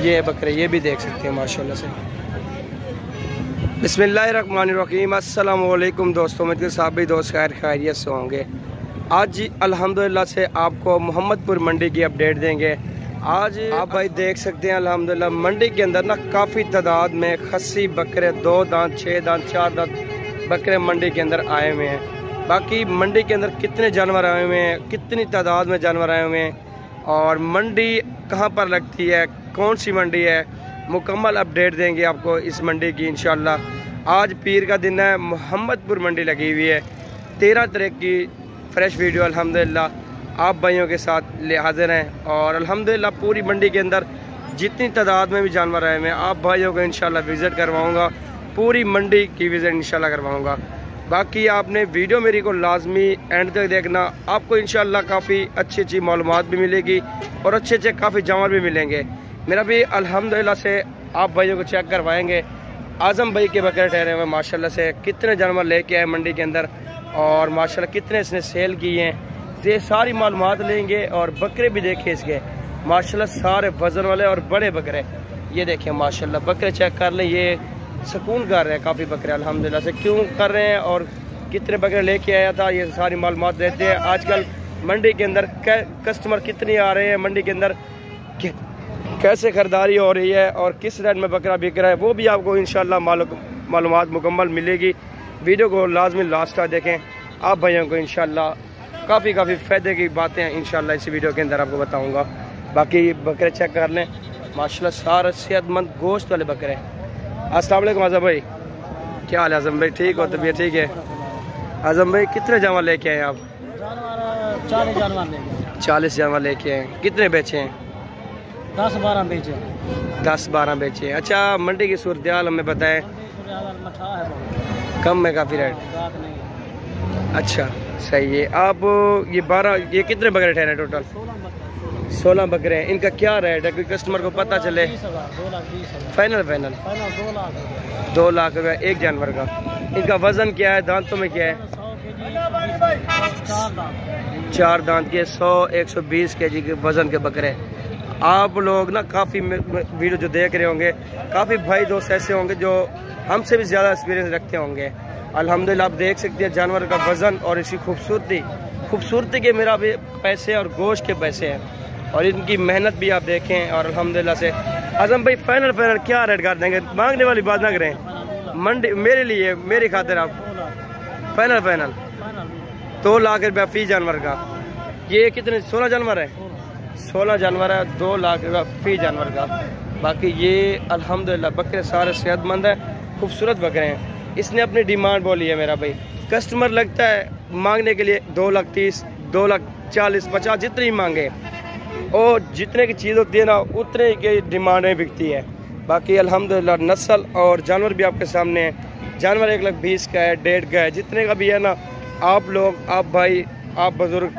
ये बकरे ये भी देख सकते हैं माशाल्लाह से। बिस्मिल्लाहिर्रहमानिर्रहीम, अस्सलाम वालेकुम दोस्तों, मेरे साहब भी दोस्त खैरियत से होंगे। आज अल्हम्दुलिल्लाह से आपको मोहम्मदपुर मंडी की अपडेट देंगे। आज आप भाई देख सकते हैं अल्हम्दुलिल्लाह मंडी के अंदर ना काफ़ी तादाद में खस्सी बकरे 2 दांत 6 दांत 4 दांत बकरे मंडी के अंदर आए हुए हैं। बाकी मंडी के अंदर कितने जानवर आए हुए हैं, कितनी तादाद में जानवर आए हुए हैं और मंडी कहाँ पर लगती है, कौन सी मंडी है, मुकम्मल अपडेट देंगे आपको इस मंडी की इंशाल्लाह। आज पीर का दिन है, मोहम्मदपुर मंडी लगी हुई है। 13 तरह की फ्रेश वीडियो अल्हम्दुलिल्लाह आप भाइयों के साथ ले हाजिर हैं और अल्हम्दुलिल्लाह पूरी मंडी के अंदर जितनी तादाद में भी जानवर आए हैं आप भाइयों को इंशाल्लाह विज़िट करवाऊँगा, पूरी मंडी की विज़िट इंशाल्लाह करवाऊँगा। बाकी आपने वीडियो मेरी को लाजमी एंड तक देखना, आपको इंशाल्लाह काफ़ी अच्छी मालूमात भी मिलेगी और अच्छे काफ़ी जानवर भी मिलेंगे। मेरा भी अल्हम्दुलिल्लाह से आप भाइयों को चेक करवाएंगे। आज़म भाई के बकरे ठहरे हुए माशाल्लाह से, कितने जानवर लेके आए मंडी के अंदर और माशाल्लाह कितने इसने सेल किए हैं, ये सारी मालूमात लेंगे। और बकरे भी देखे इसके माशाल्लाह सारे वजन वाले और बड़े बकरे, ये देखें माशाल्लाह बकरे चेक कर लें। ये सुकून कर रहे हैं काफ़ी बकरे अल्हम्दुलिल्लाह से, क्यों कर रहे हैं और कितने बकरे लेके आया था, ये सारी मालूमात देते हैं। आजकल मंडी के अंदर कस्टमर कितने आ रहे हैं, मंडी के अंदर कैसे खरीदारी हो रही है और किस रेट में बकरा बिक रहा है, वो भी आपको इंशाल्लाह मालूमात मुकम्मल मिलेगी। वीडियो को लाजमी लास्ट तक देखें, आप भाइयों को इंशाल्लाह काफ़ी फ़ायदे की बातें हैं इंशाल्लाह इस वीडियो के अंदर आपको बताऊंगा। बाकी बकरे चेक कर लें माशाल्लाह सारे सेहतमंद गोश्त वाले बकरे। अस्सलाम वालेकुम आज़म भाई, क्या हाल है आज़म भाई, ठीक हो, तबीयत ठीक है? आज़म भाई कितने जानवर लेके आए आप? 40 जानवर लेके आए। कितने बेचे हैं? 10-12 बेचे। 10-12 बेचे हैं। अच्छा, मंडी की सूरत हाल हमें बताएं। कम है काफ़ी रेट? अच्छा सही है। आप ये कितने बकरे ठहरे टोटल? 16 बकरे हैं। इनका क्या रेट है, कोई कस्टमर को पता चले? फाइनल 2 लाख रुपये एक जानवर का। इनका वजन क्या है, दांतों में क्या है? 4 दांत के 100-120 kg के वजन के बकरे। आप लोग ना काफ़ी वीडियो जो देख रहे होंगे, काफ़ी भाई दोस्त ऐसे होंगे जो हमसे भी ज़्यादा एक्सपीरियंस रखते होंगे। अल्हम्दुलिल्लाह आप देख सकते हैं जानवर का वज़न और इसकी खूबसूरती के मेरा भी पैसे और गोश्त के पैसे हैं और इनकी मेहनत भी आप देखें। और अल्हम्दुलिल्लाह से आज़म भाई फाइनल क्या रेट कर देंगे? मांगने वाली बात ना करें, मंडी मेरे लिए मेरी खातिर आप फाइनल 2 लाख रुपया फी जानवर का। ये कितने 16 जानवर है? 16 जानवर है, 2 लाख रुपया फी जानवर का। बाकी ये अल्हम्दुलिल्लाह बकरे सारे सेहतमंद हैं, खूबसूरत बकरे हैं। इसने अपनी डिमांड बोली है मेरा भाई, कस्टमर लगता है मांगने के लिए 2,30,000, 2,40,000, 50 जितनी ही मांगे और जितने की चीज़ होती है ना उतने की डिमांड में बिकती है। बाकी अल्हम्दुलिल्लाह नस्ल और जानवर भी आपके सामने है। जानवर 1,20,000 का है, 1.5 का है, जितने का भी है ना। आप लोग, आप भाई, आप बुजुर्ग,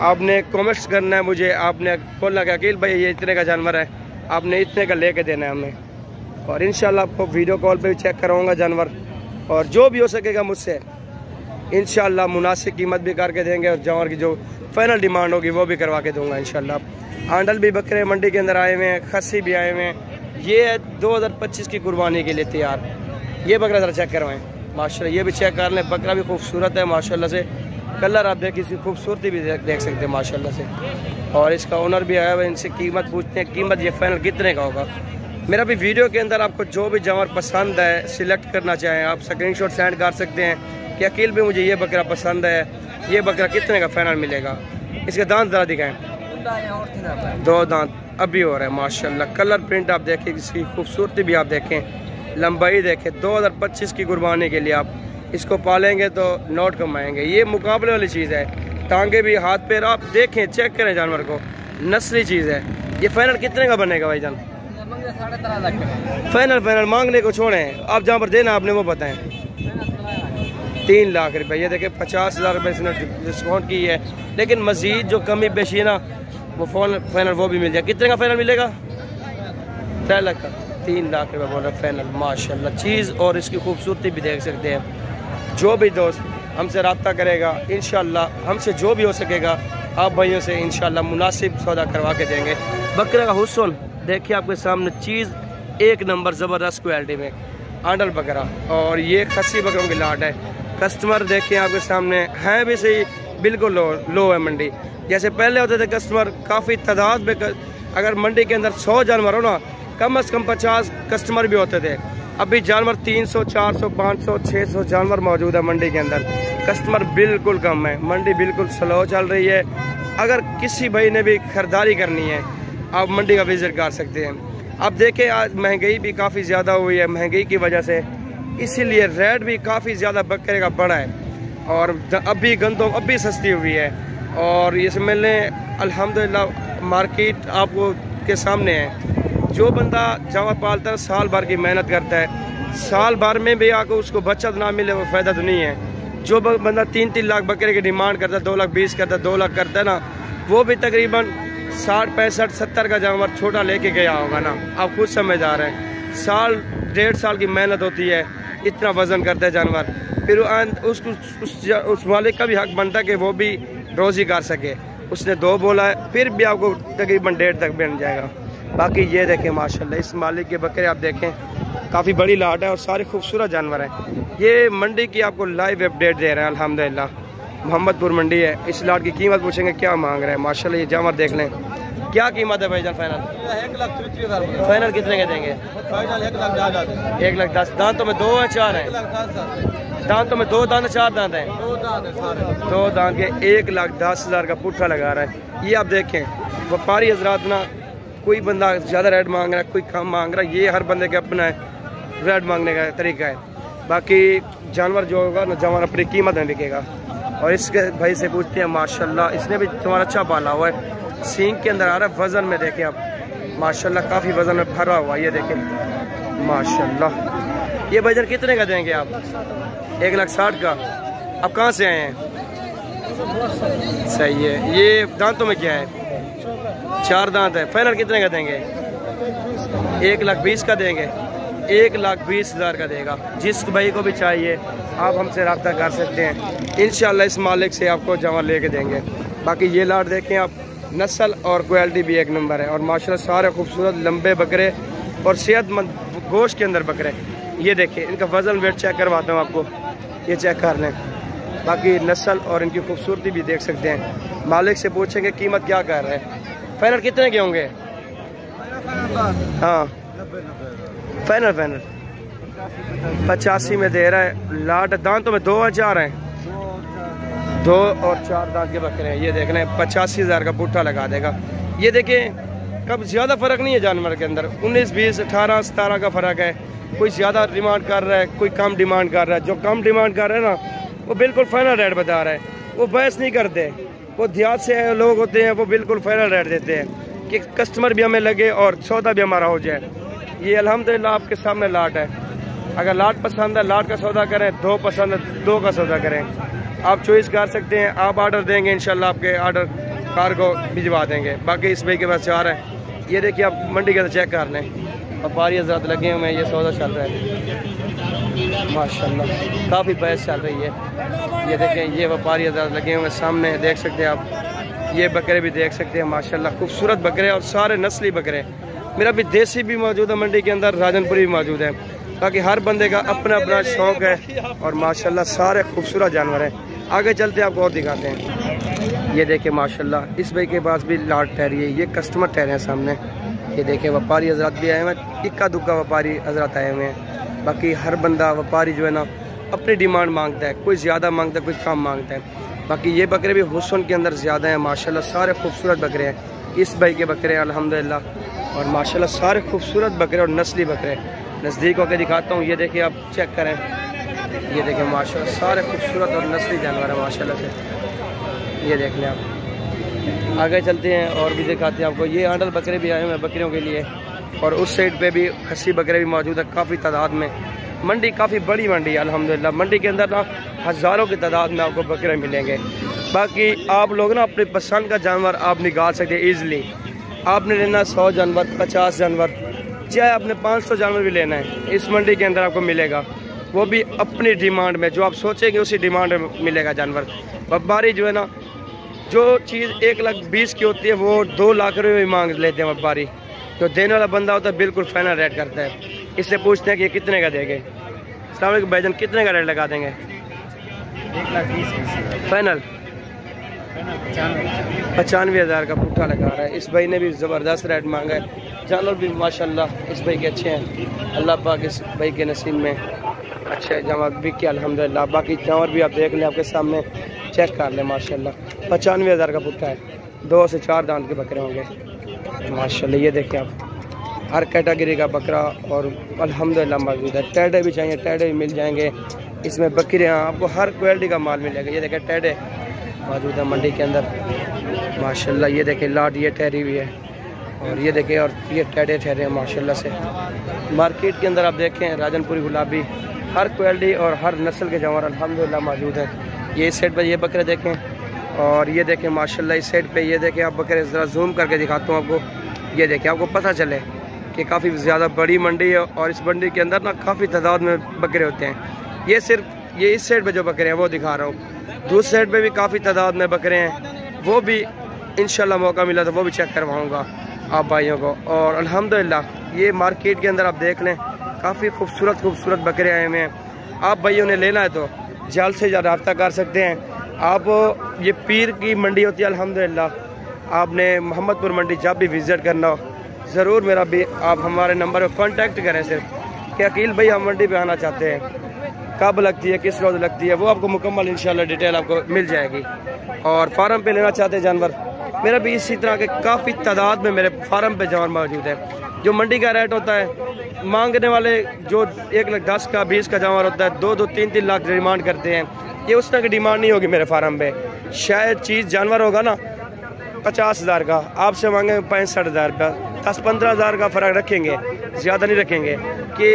आपने कमेंट्स करना है मुझे, आपने बोलना कि अकील भाई ये इतने का जानवर है, आपने इतने का लेके देना है हमें। और इंशाल्लाह आपको वीडियो कॉल पे भी चेक कराऊंगा जानवर और जो भी हो सकेगा मुझसे इंशाल्लाह मुनासिब कीमत भी करके देंगे और जानवर की जो फाइनल डिमांड होगी वो भी करवा के दूंगा इंशाल्लाह। आंडल भी बकरे मंडी के अंदर आए हुए हैं, खस्सी भी आए हुए हैं। ये है 2025 की कुर्बानी के लिए तैयार। ये बकरा ज़रा चेक करवाएं माशाल्लाह, ये भी चेक कर लें। बकरा भी खूबसूरत है माशाल्लाह से, कलर आप देख, इसकी खूबसूरती भी देख सकते हैं माशाल्लाह से। और इसका ओनर भी आया हुआ है, इनसे कीमत पूछते हैं, कीमत ये फाइनल कितने का होगा। मेरा भी वीडियो के अंदर आपको जो भी जानवर पसंद है सिलेक्ट करना चाहें आप स्क्रीनशॉट सेंड कर सकते हैं कि अकील भी मुझे ये बकरा पसंद है, ये बकरा कितने का फाइनल मिलेगा। इसके दांत ज़रा दिखाएं। 2 दांत अभी हो रहा है माशाल्लाह। कलर प्रिंट आप देखें, इसकी खूबसूरती भी आप देखें, लंबाई देखें। 2025 की कुर्बानी के लिए आप इसको पालेंगे तो नोट कमाएंगे। ये मुकाबले वाली चीज़ है, टांगे भी, हाथ पैर आप देखें, चेक करें जानवर को, नस्ली चीज़ है। ये फाइनल कितने का बनेगा भाईजान? 13.5 लाख। फाइनल मांगने को छोड़ें, आप जहाँ पर देना आपने वो बताएं। 3 लाख रुपये। ये देखें 50,000 रुपये इसने डिस्काउंट की है, लेकिन मज़ीद जो कमी पेशी है ना वो फाइनल वो भी मिल जाए। कितने का फाइनल मिलेगा? 3 लाख का। 3 लाख रुपये बोल रहे फाइनल माशाल्लाह। चीज़ और इसकी खूबसूरती भी देख सकते हैं। जो भी दोस्त हमसे रब्ता करेगा इंशाल्लाह, हमसे जो भी हो सकेगा आप भाइयों से इंशाल्लाह मुनासिब सौदा करवा के देंगे। बकरे का हुस्न देखिए आपके सामने, चीज़ एक नंबर ज़बरदस्त क्वालिटी में, आंडल बकरा। और ये खस्सी बकरों की लाट है। कस्टमर देखिए आपके सामने हैं भी सही, बिल्कुल लो है मंडी। जैसे पहले होते थे कस्टमर काफ़ी तादाद में, अगर मंडी के अंदर 100 जानवर हो ना, कम से कम 50 कस्टमर भी होते थे। अभी जानवर 300, 400, 500, 600 जानवर मौजूद है मंडी के अंदर। कस्टमर बिल्कुल कम है, मंडी बिल्कुल स्लो चल रही है। अगर किसी भाई ने भी खरीदारी करनी है, आप मंडी का विजिट कर सकते हैं। अब देखें आज महंगाई भी काफ़ी ज़्यादा हुई है, महंगाई की वजह से इसीलिए रेट भी काफ़ी ज़्यादा बकरे का बढ़ा है। और अभी गंदम अभी सस्ती हुई है। और ये समझ लें अल्हम्दुलिल्लाह मार्केट आपको के सामने है। जो बंदा जानवर पालता है साल भर की मेहनत करता है, साल भर में भी आकर उसको बचत ना मिले वो फ़ायदा तो नहीं है। जो बंदा 3-3 लाख बकरे की डिमांड करता है, 2 लाख 20 करता है, 2 लाख करता है ना, वो भी तकरीबन 60, 65, 70 का जानवर छोटा लेके गया होगा ना। आप खुद समझ आ रहे हैं, साल 1.5 साल की मेहनत होती है, इतना वजन करता है जानवर। फिर उस मालिक का भी हक बनता है कि वो भी रोज़ी कर सके। उसने 2 बोला है, फिर भी आपको तकरीबन 1.5 तक बन जाएगा। बाकी ये देखें माशाल्लाह, इस मालिक के बकरे आप देखें काफ़ी बड़ी लाट है और सारे खूबसूरत जानवर हैं। ये मंडी की आपको लाइव अपडेट दे रहे हैं अल्हम्दुलिल्लाह। मोहम्मदपुर मंडी है। इस लाट की कीमत पूछेंगे क्या मांग रहे हैं। माशाल्लाह ये जानवर देख लें, क्या कीमत है भाईजान? फाइनल 1,33,000। फाइनल कितने के देंगे? फाइनल 1,10,000। 1,10,000। दांतों में 2 है 4 है? दांतों में 2 दांत 4 दांत हैं? 2 दांत के 1,10,000 का पुट्ठा लगा रहा है। ये आप देखें व्यापारी हजरात ना, कोई बंदा ज़्यादा रेट मांग रहा है, कोई कम मांग रहा है, ये हर बंदे का अपना रेट मांगने का तरीका है। बाकी जानवर जो होगा ना, जानवर अपनी कीमत में बिकेगा। और इसके भाई से पूछते हैं माशाल्लाह, इसने भी तुम्हारा अच्छा पाला हुआ है, सींग के अंदर आ रहा है। वज़न में देखें आप माशाल्लाह काफ़ी वज़न में भरा हुआ, ये देखें माशाल्लाह। ये भाईजान कितने का देंगे आप? 1,60,000 का। आप कहाँ से आए हैं? सही है। ये दांतों में क्या है? 4 दांत है। फाइनल कितने का देंगे? 1,20,000 का देंगे। 1,20,000 का देगा। जिस भाई को भी चाहिए आप हमसे रब्ता कर सकते हैं। इंशाल्लाह इस मालिक से आपको जमा लेके देंगे। बाकी ये लाट देखें आप, नस्ल और क्वालिटी भी एक नंबर है। और माशाल्लाह सारे खूबसूरत लंबे बकरे और सेहतमंद गोश्त के अंदर बकरे। ये देखें, इनका वज़न वेट चेक करवाता हूँ आपको, ये चेक कर लें। बाकी नस्ल और इनकी खूबसूरती भी देख सकते हैं। मालिक से पूछेंगे कीमत क्या कर रहे हैं। फाइनल कितने के होंगे? हाँ फाइनल 85 में दे रहा है। लाट दांतों में 2 और 4 हैं? 2 और 4 दांत के बकरे हैं। ये देख रहे हैं 85,000 का पुट्ठा लगा देगा। ये देखें कब ज़्यादा फ़र्क नहीं है जानवर के अंदर, 19, 20, 18, 17 का फ़र्क है। कोई ज़्यादा डिमांड कर रहा है, कोई कम डिमांड कर रहा है। जो कम डिमांड कर रहा है ना, वो बिल्कुल फाइनल रेट बता रहा है, वो बहस नहीं करते। वो देहात से लोग होते हैं, वो बिल्कुल फाइनल रेट देते हैं कि कस्टमर भी हमें लगे और सौदा भी हमारा हो जाए। ये अल्हम्दुलिल्लाह आपके सामने लाट है। अगर लाट पसंद है लाट का सौदा करें, 2 पसंद है 2 का सौदा करें। आप चॉइस कर सकते हैं। आप ऑर्डर देंगे इंशाल्लाह आपके ऑर्डर कार को भिजवा देंगे। बाकी इस भाई के पास 4 है। ये देखिए आप मंडी के अंदर चेक कर लें, व्यापारी हज़रात लगे हुए हैं, ये सौदा चल रहा है माशाल्लाह, काफ़ी बहस चल रही है। ये देखें ये व्यापारी हज़रात लगे हुए हैं सामने, देख सकते हैं आप। ये बकरे भी देख सकते हैं माशाल्लाह, खूबसूरत बकरे और सारे नस्ली बकरे। मेरा भी देसी भी मौजूद है मंडी के अंदर, राजनपुरी भी मौजूद है। बाकी हर बंदे का अपना अपना शौक़ है और माशाल्लाह सारे खूबसूरत जानवर हैं। आगे चलते आपको और दिखाते हैं। ये देखें माशाल्लाह इस भाई के पास भी लाट ठहरी है। ये कस्टमर ठहरे हैं सामने। ये देखें व्यापारी हज़रात भी आए हुए हैं, इक्का दुक्का व्यापारी हज़रात आए हुए हैं। बाकी हर बंदा व्यापारी जो है ना अपनी डिमांड मांगता है, कोई ज़्यादा मांगता है, कोई कम मांगता है। बाकी ये बकरे भी हुस्न के अंदर ज़्यादा हैं माशाल्लाह, सारे खूबसूरत बकरे हैं। इस भाई के बकरे हैं अल्हम्दुलिल्लाह। और माशाल्लाह सारे खूबसूरत बकरे और नस्ली बकरे। नज़दीक होकर दिखाता हूँ, ये देखिए आप चेक करें। ये देखें माशाल्लाह सारे खूबसूरत और नस्ली जानवर हैं माशाल्लाह से। ये देख लें आप। आगे चलते हैं और भी दिखाते हैं आपको। ये आंडल बकरे भी आए हुए हैं बकरियों के लिए। और उस साइड पे भी खस्सी बकरे भी मौजूद है काफ़ी तादाद में। मंडी काफ़ी बड़ी मंडी है अल्हम्दुलिल्लाह। मंडी के अंदर ना हज़ारों की तादाद में आपको बकरे मिलेंगे। बाकी आप लोग ना अपनी पसंद का जानवर आप निकाल सकते हैं ईज़िली। आपने लेना 100 जानवर, 50 जानवर, चाहे आपने 500 जानवर भी लेना है, इस मंडी के अंदर आपको मिलेगा। वो भी अपनी डिमांड में, जो आप सोचेंगे उसी डिमांड में मिलेगा जानवर। व्यापारी जो है ना जो चीज़ 1,20,000 की होती है वो 2 लाख रुपये भी मांग लेते हैं व्यापारी। जो देने वाला बंदा होता है बिल्कुल फाइनल रेट करता है। इससे पूछते हैं कि ये कितने का देंगे। अस्सलाम वालेकुम भाईजान, कितने का रेट लगा देंगे? 1,20,000 फाइनल 95,000 का पुट्ठा लगा रहा है। इस भाई ने भी ज़बरदस्त रेट मांगा है। जानवर भी माशाल्लाह इस भाई के अच्छे हैं। अल्लाह पाक इस भाई के नसीब में अच्छे जानवर बिक के अल्हम्दुलिल्लाह। बाकी जानवर भी आप देख लें, आपके सामने चेक कर लें माशाल्लाह। 95,000 का पुट्ठा है। 2 से 4 दांत के बकरे होंगे माशाल्लाह। ये देखें आप, हर कैटेगरी का बकरा और अल्हम्दुलिल्लाह मौजूद है। टेढ़े भी चाहिए, टेढ़े भी मिल जाएंगे। इसमें बकरियाँ आपको हर क्वालिटी का माल मिलेगा। ये देखें टेढ़े मौजूद है मंडी के अंदर माशाल्लाह। ये देखें लाट ये ठहरी हुई है और ये देखें और ये टेढ़े ठहरे हैं माशाल्लाह से। मार्केट के अंदर आप देखें राजनपुरी गुलाबी हर क्वालिटी और हर नस्ल के जानवर अल्हम्दुलिल्लाह मौजूद हैं। ये इस साइड पर ये बकरे देखें और ये देखें माशाल्लाह इस साइड पे ये देखें आप बकरे। ज़रा जूम करके दिखाता हूँ आपको। ये देखें, आपको पता चले कि काफ़ी ज़्यादा बड़ी मंडी है और इस मंडी के अंदर ना काफ़ी तादाद में बकरे होते हैं। ये सिर्फ ये इस साइड पे जो बकरे हैं वो दिखा रहा हूँ। दूसरी साइड पे भी काफ़ी तादाद में बकरे हैं, वो भी इंशाल्लाह मौका मिला तो वो भी चेक करवाऊँगा आप भाइयों को। और अल्हम्दुलिल्लाह ये मार्केट के अंदर आप देख लें काफ़ी खूबसूरत बकरे आए हुए हैं। आप भाइयों ने लेना है तो जल्द से जल्द रब्ता कर सकते हैं आप। ये पीर की मंडी होती है अल्हम्दुलिल्लाह। आपने मोहम्मदपुर मंडी जब भी विज़िट करना हो ज़रूर मेरा भी आप हमारे नंबर पर कॉन्टैक्ट करें सिर्फ कि अकील भाई हम मंडी पे आना चाहते हैं, कब लगती है, किस रोज़ लगती है, वो आपको मुकम्मल इंशाल्लाह डिटेल आपको मिल जाएगी। और फार्म पे लेना चाहते हैं जानवर, मेरा भी इसी तरह के काफ़ी तादाद में मेरे फार्म पे जानवर मौजूद है। जो मंडी का रेट होता है मांगने वाले जो 1,10,000 का 20 का जानवर होता है 2-2, 3-3 लाख डिमांड करते हैं। ये उस तरह की डिमांड नहीं होगी मेरे फार्म पे। शायद चीज़ जानवर होगा ना 50,000 का, आपसे मांगे 65,000 रुपया। 10-15,000 का फ़र्क रखेंगे, ज़्यादा नहीं रखेंगे कि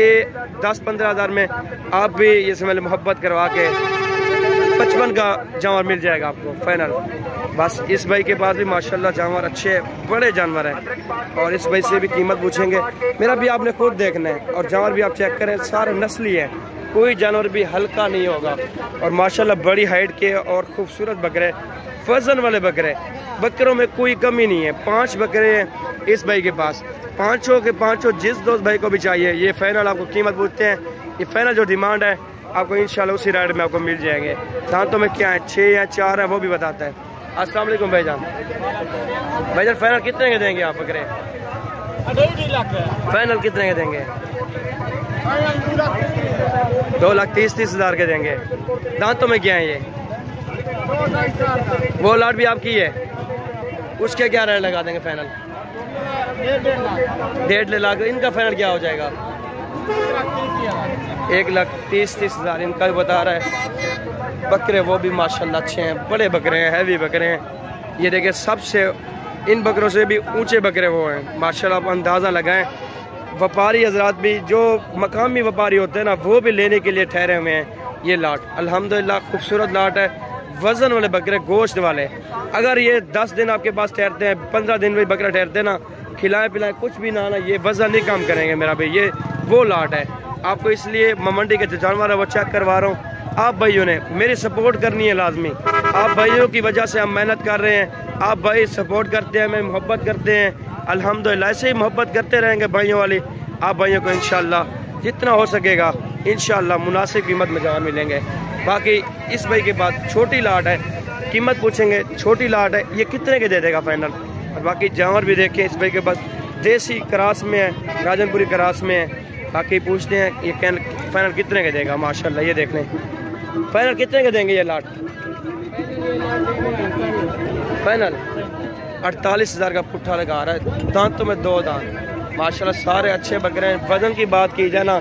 10-15,000 में आप भी ये समझ मोहब्बत करवा के 55 का जानवर मिल जाएगा आपको फाइनल। बस इस भाई के पास भी माशाल्लाह जानवर अच्छे बड़े जानवर हैं और इस भाई से भी कीमत पूछेंगे। मेरा भी आपने खुद देखना है और जानवर भी आप चेक करें, सारे नस्ली हैं, कोई जानवर भी हल्का नहीं होगा। और माशाल्लाह बड़ी हाइट के और खूबसूरत बकरे, वजन वाले बकरे, बकरों में कोई कमी नहीं है। 5 बकरे हैं इस भाई के पास, पाँचों के पाँचों जिस दोस्त भाई को भी चाहिए ये फाइनल आपको कीमत पूछते हैं। ये फाइनल जो डिमांड है आपको इंशाल्लाह उसी रेट में आपको मिल जाएंगे। दांतों में क्या है 6 या 4 है वो भी बताता है। अस्सलाम वालेकुम भाईजान। भाईजान फाइनल कितने के देंगे आप बकरे? 2.5 लाख फाइनल कितने के देंगे? 2,30,000 के देंगे। दांतों में क्या है ये? वो लाट भी आपकी है, उसके क्या रेट लगा देंगे फाइनल? 1.5 लाख। इनका फाइनल क्या हो जाएगा? 1,30,000 इनका भी बता रहा है। बकरे वो भी माशाल्लाह अच्छे हैं, बड़े बकरे हैं, हैवी बकरे हैं। ये देखिए सबसे इन बकरों से भी ऊंचे बकरे वो हैं माशाल्लाह। आप अंदाज़ा लगाएं, व्यापारी हजरात भी जो मकामी व्यापारी होते हैं ना वो भी लेने के लिए ठहरे हुए हैं। ये लाट अल्हम्दुलिल्लाह खूबसूरत लाट है, वज़न वाले बकरे, गोश्त वाले। अगर ये 10 दिन आपके पास ठहरते हैं, 15 दिन में बकरा ठहरते हैं ना, खिलाए पिलाए कुछ भी ना ये वज़न नहीं कम करेंगे मेरा भाई। ये वो लाट है। आपको इसलिए मंडी के जो जानवर है वो चेक करवा रहा हूँ। आप भाइयों ने मेरी सपोर्ट करनी है लाजमी। आप भाइयों की वजह से हम मेहनत कर रहे हैं, आप भाई सपोर्ट करते हैं, हमें मोहब्बत करते हैं। अल्हम्दुलिल्लाह ऐसे ही मोहब्बत करते रहेंगे भाइयों वाली। आप भाइयों को इंशाल्लाह जितना हो सकेगा इंशाल्लाह मुनासिब कीमत में जानवर मिलेंगे। बाकी इस भाई के पास छोटी लाट है, कीमत पूछेंगे, छोटी लाट है, ये कितने के दे देगा फाइनल। और बाकी जानवर भी देखें इस भाई के पास देसी क्रास में है, राजनपुरी क्रास में है। बाकी पूछते हैं ये फाइनल कितने के देगा माशाल्लाह। ये देख लें फाइनल कितने के देंगे ये लाट? फाइनल 48,000 का पुट्ठा लगा रहा है। दांतों में 2 दांत माशाल्लाह, सारे अच्छे बकरे हैं। वजन की बात की जाए ना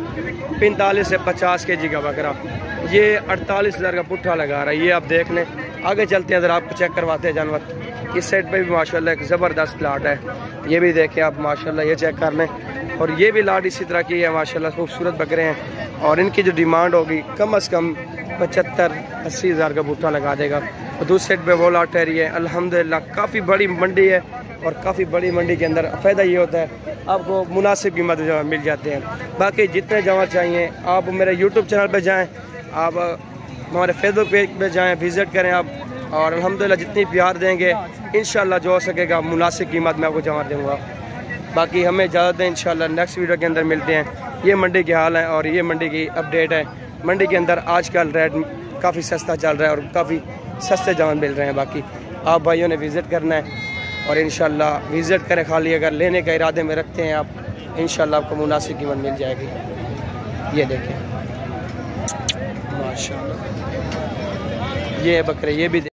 45 से 50 kg का बकरा, ये 48,000 का पुट्ठा लगा रहा है। ये आप देख लें। आगे चलते हैं, अगर आपको चेक करवाते हैं जानवर। इस साइड पे भी माशाल्लाह एक ज़बरदस्त लाट है, ये भी देखें आप माशाल्लाह, ये चेक कर लें। और ये भी लाट इसी तरह की है माशाल्लाह, खूबसूरत बकरे हैं। और इनकी जो डिमांड होगी कम अज़ कम 75-80,000 का बूटा लगा देगा। और दूसरी साइड पे वो लाट है। अल्हम्दुलिल्लाह काफ़ी बड़ी मंडी है और काफ़ी बड़ी मंडी के अंदर फ़ायदा ये होता है आपको मुनासिब कीमत में मिल जाते हैं। बाकी जितने जानवर चाहिए आप मेरे यूट्यूब चैनल पर जाएँ, आप हमारे फेसबुक पेज पर जाएँ, विज़िट करें। आप और अल्हम्दुलिल्लाह जितनी प्यार देंगे इंशाल्लाह जो हो सकेगा मुनासिब कीमत में आपको जमा दूँगा। बाकी हमें इजाज़त दें, इंशाल्लाह नेक्स्ट वीडियो के अंदर मिलते हैं। ये मंडी के हाल है और ये मंडी की अपडेट है। मंडी के अंदर आजकल रेट काफ़ी सस्ता चल रहा है और काफ़ी सस्ते जान मिल रहे हैं। बाकी आप भाइयों ने विज़िट करना है और इंशाल्लाह विज़िट करें। खाली अगर लेने का इरादे में रखते हैं आप, इंशाल्लाह आपको मुनासिब कीमत मिल जाएगी। ये देखें माशाल्लाह, ये बकरे ये भी